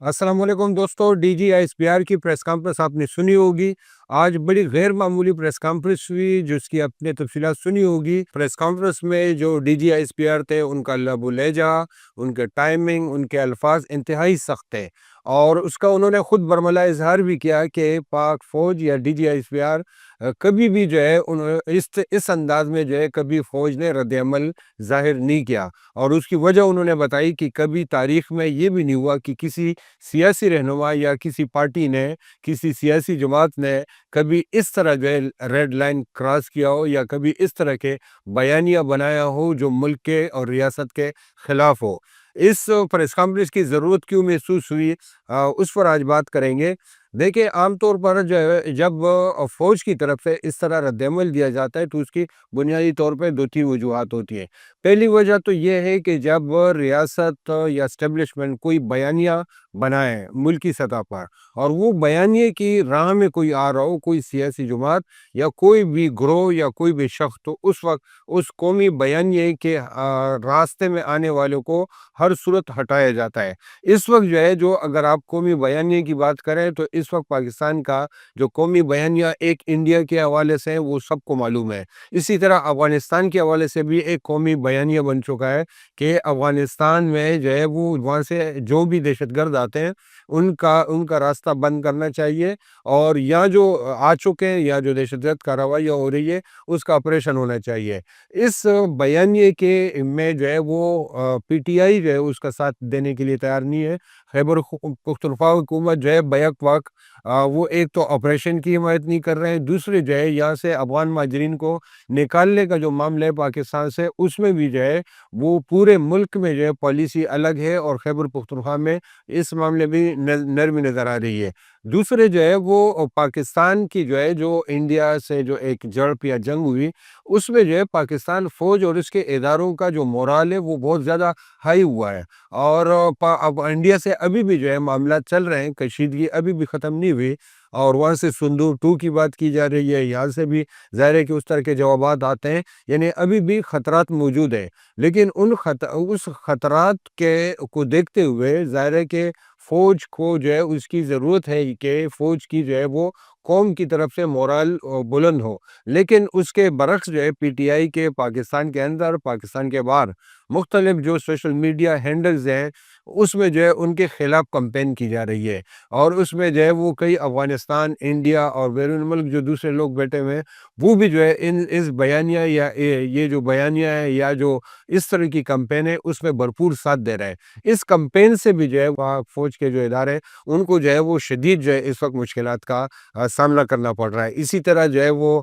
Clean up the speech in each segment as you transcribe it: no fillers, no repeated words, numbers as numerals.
अस्सलाम वालेकुम दोस्तों, DGISPR की प्रेस कॉन्फ्रेंस आपने सुनी होगी। आज बड़ी गैर मामूली प्रेस कॉन्फ्रेंस हुई जिसकी आपने तफसीलात सुनी होगी। प्रेस कॉन्फ्रेंस में जो DGISPR थे उनका लबो लहजा, उनके टाइमिंग, उनके अल्फाज इंतहाई सख्त थे और उसका उन्होंने खुद बरमला इजहार भी किया कि पाक फ़ौज या DGISPR कभी भी जो है इस अंदाज में जो है कभी फ़ौज ने रद्द-ए-अमल ज़ाहिर नहीं किया और उसकी वजह उन्होंने बताई कि कभी तारीख़ में ये भी नहीं हुआ कि किसी सियासी रहनुमा या किसी पार्टी ने, किसी सियासी जमात ने कभी इस तरह जो है रेड लाइन क्रॉस किया हो या कभी इस तरह के बयानिया बनाया हो जो मुल्क के और रियासत के खिलाफ हो। इस प्रेस कॉन्फ्रेंस की ज़रूरत क्यों महसूस हुई, उस पर आज बात करेंगे। देखिए, आमतौर पर जो है जब फ़ौज की तरफ से इस तरह रद्द-ए-अमल दिया जाता है तो उसकी बुनियादी तौर पे 2-3 वजूहात होती हैं। पहली वजह तो ये है कि जब रियासत या एस्टेब्लिशमेंट कोई बयानिया बनाए मुल्की सतह पर और वो बयानिए की राह में कोई आ रहा हो, कोई सियासी जमात या कोई भी ग्रोह या कोई भी शख्स, तो उस वक़्त उस कौमी बयानिए के रास्ते में आने वालों को हर सूरत हटाया जाता है। इस वक़्त जो है जो अगर आप कौमी बयानिए की बात करें तो इस वक़्त पाकिस्तान का जो कौमी बयानिया एक इंडिया के हवाले से है वो सबको मालूम है। इसी तरह अफ़गानिस्तान के हवाले से भी एक कौमी बयानिया बन चुका है कि अफ़गानिस्तान में जो है वो वहाँ से जो भी दहशतगर्द आते हैं उनका उनका रास्ता बंद करना चाहिए और या जो आ चुके हैं या जो दहशतगर्द कार्रवाइयाँ हो रही है उसका ऑपरेशन होना चाहिए। इस बयानिए के में जो है वो PTI जो है उसका साथ देने के लिए तैयार नहीं है। खैबर पुख्तनख्वा हुकूमत जो है बैक वक़्त वो एक तो ऑपरेशन की हिमायत नहीं कर रहे हैं, दूसरे जो है यहाँ से अफ़गान माजरीन को निकालने का जो मामला है पाकिस्तान से उसमें भी जो है वो पूरे मुल्क में जो है पॉलिसी अलग है और खैबर पुख्तनख्वा में इस मामले में नरमी नज़र आ रही है। दूसरे जो है वो पाकिस्तान की जो है जो इंडिया से जो एक झड़प या जंग हुई उसमें जो है पाकिस्तान फ़ौज और इसके इदारों का जो मोराल है वो बहुत ज़्यादा हाई हुआ है और अब इंडिया से अभी भी जो है मामला चल रहे हैं, कशीदगी अभी भी ख़त्म नहीं हुई और वहाँ से सिंदूर 2 की बात की जा रही है, यहाँ से भी ज़ाहिर है कि उस तरह के जवाबात आते हैं, यानी अभी भी ख़तरात मौजूद हैं। लेकिन उस ख़तरात के को देखते हुए ज़ाहिर है कि फ़ौज को जो है उसकी ज़रूरत है कि फ़ौज की जो है वो कौम की तरफ से मोरल बुलंद हो। लेकिन उसके बरक्स जो है PTI के पाकिस्तान के अंदर, पाकिस्तान के बाहर मुख्तलिफ जो सोशल मीडिया हैंडल्स हैं, उसमें जो है उनके खिलाफ कैंपेन की जा रही है और उसमें जो है वो कई अफ़गानिस्तान, इंडिया और बैरून मुल्क जो दूसरे लोग बैठे हुए हैं, वो भी जो है इन इस बयानिया या ये जो बयानिया है या जो इस तरह की कैंपेन है, उसमें भरपूर साथ दे रहे हैं। इस कैंपेन से भी जो है वहाँ फ़ौज के जो इदारे हैं, उनको जो है वो शदीद जो है इस वक़्त मुश्किलात का सामना करना पड़ रहा है। इसी तरह जो है वो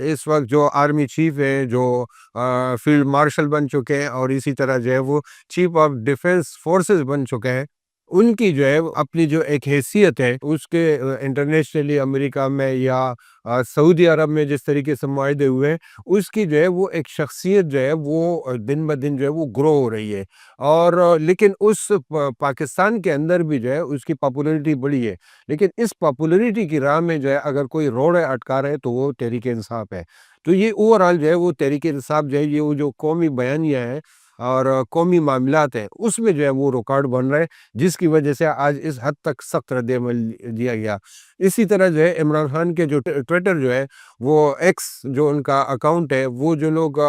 इस वक़्त जो आर्मी चीफ़ है, जो फील्ड मार्शल बन चुके हैं और इसी तरह जो है वो चीफ ऑफ डिफेंस फोर्सेस बन चुके हैं, उनकी जो है अपनी जो एक हैसियत है उसके इंटरनेशनली अमेरिका में या सऊदी अरब में जिस तरीके से मुआहदे हुए हैं, उसकी जो है वो एक शख्सियत जो है वो दिन ब दिन जो है वो ग्रो हो रही है और लेकिन उस पाकिस्तान के अंदर भी जो है उसकी पॉपुलैरिटी बढ़ी है। लेकिन इस पॉपुलैरिटी की राह में जो है अगर कोई रोड़े अटका रहा है तो वो तहरीक इंसाफ है। तो ये ओवरऑल जो है वो तहरीक इंसाफ जो है ये वो जो कौमी बयानिया है और कौमी मामलात हैं, उसमें जो है वो रुकावट बन रहा है, जिसकी वजह से आज इस हद तक सख्त रद्द-ए-अमल दिया गया। इसी तरह जो है इमरान खान के जो ट्विटर जो है, वो एक्स जो उनका अकाउंट है, वो जो लोग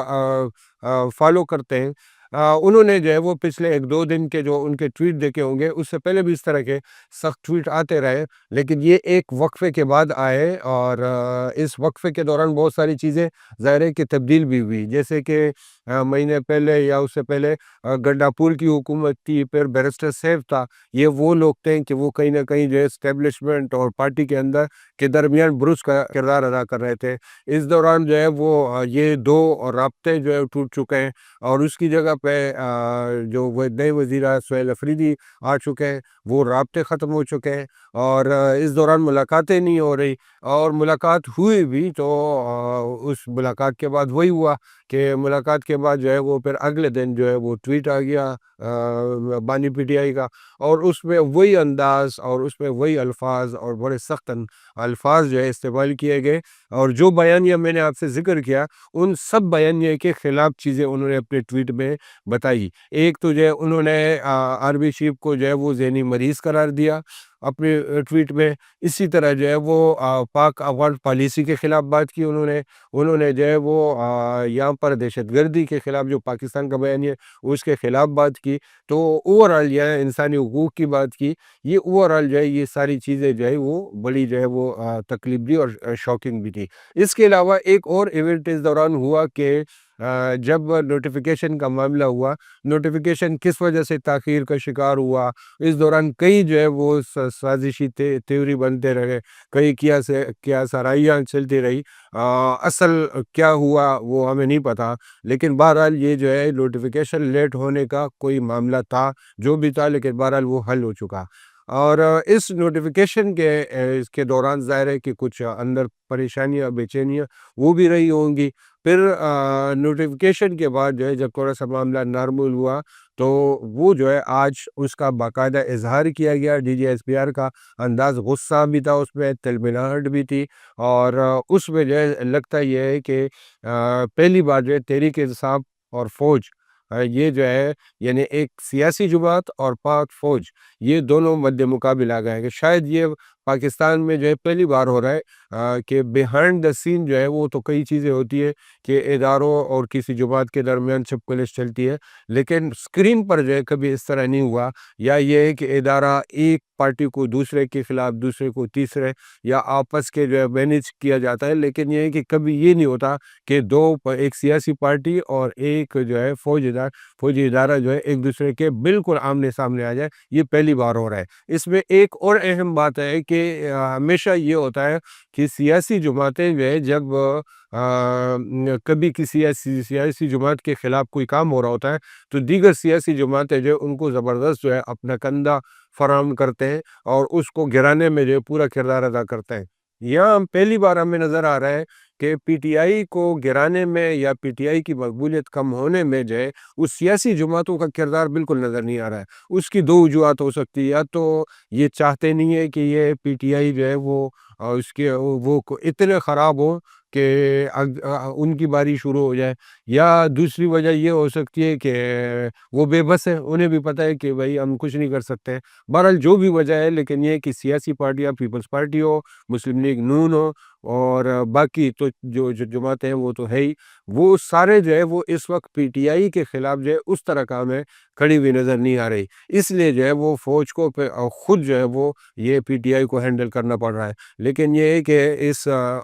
फॉलो करते हैं, उन्होंने जो है वो पिछले 1-2 दिन के जो उनके ट्वीट देखे होंगे, उससे पहले भी इस तरह के सख्त ट्वीट आते रहे, लेकिन ये एक वक़्फ़े के बाद आए और इस वक़्फ़े के दौरान बहुत सारी चीज़ें ज़ाहिर है कि तब्दील भी हुई। जैसे कि महीने पहले या उससे पहले गंडापुर की हुकूमत थी, फिर बैरिस्टर सैफ था। ये वो लोग थे कि वो कहीं न कहीं जो है एस्टेब्लिशमेंट और पार्टी के अंदर के दरमियान बुरुज का किरदार अदा कर रहे थे। इस दौरान जो है वो ये 2 राब्ते जो है टूट चुके हैं और उसकी जगह पे जो वो नए वज़ीर सुहेल अफरीदी आ चुके हैं, वो राब्ते ख़त्म हो चुके हैं और इस दौरान मुलाकातें नहीं हो रही और मुलाकात हुई भी तो उस मुलाकात के बाद वही हुआ कि मुलाकात के बाद जो है वो फिर अगले दिन जो है वो ट्वीट आ गया बानी PTI का और उसमें वही अंदाज़ और उसमें वही अल्फाज और बड़े सख्त अल्फाज जो है इस्तेमाल किए गए और जो बयानिया मैंने आपसे ज़िक्र किया, उन सब बयानिया के ख़िलाफ़ चीज़ें उन्होंने अपने ट्वीट में بتائی۔ ایک تو جو ہے انہوں نے آرمی چیف کو جو ہے وہ ذہنی مریض قرار دیا اپنے ٹویٹ میں۔ اسی طرح جو ہے وہ پاک افغان پالیسی کے خلاف بات کی انہوں نے جو ہے وہ یہاں پر دہشت گردی کے خلاف جو پاکستان کا بیان ہے اس کے خلاف بات کی۔ تو اوور آل یہ انسانی حقوق کی بات کی۔ یہ اوور آل جو ہے یہ ساری چیزیں جو ہے وہ بڑی جو ہے وہ تکلیف دی اور شاکنگ بھی تھی۔ اس کے علاوہ ایک اور ایونٹ اس دوران ہوا کہ جب نوٹیفیکیشن کا معاملہ ہوا، نوٹیفیکیشن کس وجہ سے تاخیر کا شکار ہوا، اس دوران کئی جو ہے وہ سازشی تیوری بنتے رہے، کئی کیا سرائیاں چلتی رہی۔ اصل کیا ہوا وہ ہمیں نہیں پتا، لیکن بہرحال یہ جو ہے نوٹیفیکیشن لیٹ ہونے کا کوئی معاملہ تھا، جو بھی تھا، لیکن بہرحال وہ حل ہو چکا۔ اور اس نوٹیفیکیشن اس کے دوران ظاہر ہے کہ کچھ اندر پریشانیاں بے چینیاں وہ بھی رہی ہوں گی۔ پھر نوٹیفیکیشن کے بعد جو ہے جب تھوڑا سا معاملہ نارمل ہوا تو وہ جو ہے آج اس کا باقاعدہ اظہار کیا گیا۔ D G S P R کا انداز غصہ بھی تھا، اس میں تلملاہٹ بھی تھی، اور اس میں جو ہے لگتا یہ ہے کہ پہلی بار جو ہے تحریک انصاف اور فوج یہ جو ہے یعنی ایک سیاسی جماعت اور پاک فوج یہ دونوں مد مقابل آ گئے ہیں، کہ شاید یہ پاکستان میں جو ہے پہلی بار ہو رہا ہے کہ بیہائنڈ دا سین جو ہے وہ تو کئی چیزیں ہوتی ہے کہ اداروں اور کسی جماعت کے درمیان چپکلش چلتی ہے، لیکن سکرین پر جو ہے کبھی اس طرح نہیں ہوا، یا یہ ہے کہ ادارہ ایک پارٹی کو دوسرے کے خلاف، دوسرے کو تیسرے، یا آپس کے جو ہے مینج کیا جاتا ہے، لیکن یہ ہے کہ کبھی یہ نہیں ہوتا کہ ایک سیاسی پارٹی اور ایک جو ہے فوجی ادارہ جو ہے ایک دوسرے کے بالکل آمنے سامنے آ جائے۔ یہ پہلی بار ہو رہا ہے۔ اس میں ایک اور اہم بات ہے کہ ہمیشہ یہ ہوتا ہے کہ سیاسی جماعتیں جو ہے جب کبھی کسی سیاسی جماعت کے خلاف کوئی کام ہو رہا ہوتا ہے تو دیگر سیاسی جماعتیں جو ہے ان کو زبردست جو ہے اپنا کندھا فراہم کرتے ہیں اور اس کو گرانے میں جو ہے پورا کردار ادا کرتے ہیں۔ یہاں پہلی بار ہمیں نظر آ رہا ہے کہ پی ٹی آئی کو گرانے میں یا پی ٹی آئی کی مقبولیت کم ہونے میں جو ہے اس سیاسی جماعتوں کا کردار بالکل نظر نہیں آ رہا ہے۔ اس کی دو وجوہات ہو سکتی ہے، یا تو یہ چاہتے نہیں ہے کہ یہ پی ٹی آئی جو ہے وہ اس کے وہ اتنے خراب ہو کہ ان کی باری شروع ہو جائے، یا دوسری وجہ یہ ہو سکتی ہے کہ وہ بے بس ہے، انہیں بھی پتہ ہے کہ بھائی ہم کچھ نہیں کر سکتے۔ بہرحال جو بھی وجہ ہے، لیکن یہ کہ سیاسی پارٹیاں پیپلز پارٹی ہو، مسلم لیگ نون ہو، اور باقی تو جو جماعتیں ہیں وہ تو ہے ہی، وہ سارے جو ہے وہ اس وقت پی ٹی آئی کے خلاف جو ہے اس طرح کام ہے کھڑی ہوئی نظر نہیں آ رہی۔ اس لیے جو ہے وہ فوج کو خود جو ہے وہ یہ پی ٹی آئی کو ہینڈل کرنا پڑ رہا ہے۔ لیکن یہ ہے کہ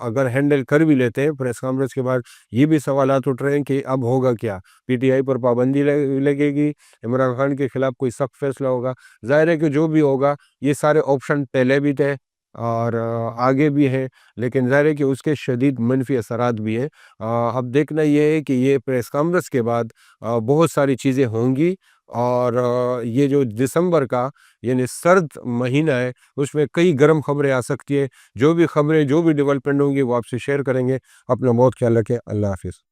اگر ہینڈل کر بھی لیتے ہیں، پریس کانفرنس کے بعد یہ بھی سوالات اٹھ رہے ہیں کہ اب ہوگا کیا؟ پی ٹی آئی پر پابندی لگے گی، عمران خان کے خلاف کوئی سخت فیصلہ ہوگا؟ ظاہر ہے کہ جو بھی ہوگا یہ سارے آپشن پہلے بھی تھے اور آگے بھی ہیں، لیکن ظاہر ہے کہ اس کے شدید منفی اثرات بھی ہیں۔ اب دیکھنا یہ ہے کہ یہ پریس کانفرنس کے بعد بہت ساری چیزیں ہوں گی، اور یہ جو دسمبر کا یعنی سرد مہینہ ہے اس میں کئی گرم خبریں آ سکتی ہیں۔ جو بھی خبریں جو بھی ڈیولپمنٹ ہوں گی وہ آپ سے شیئر کریں گے۔ اپنا بہت خیال رکھیں۔ اللہ حافظ۔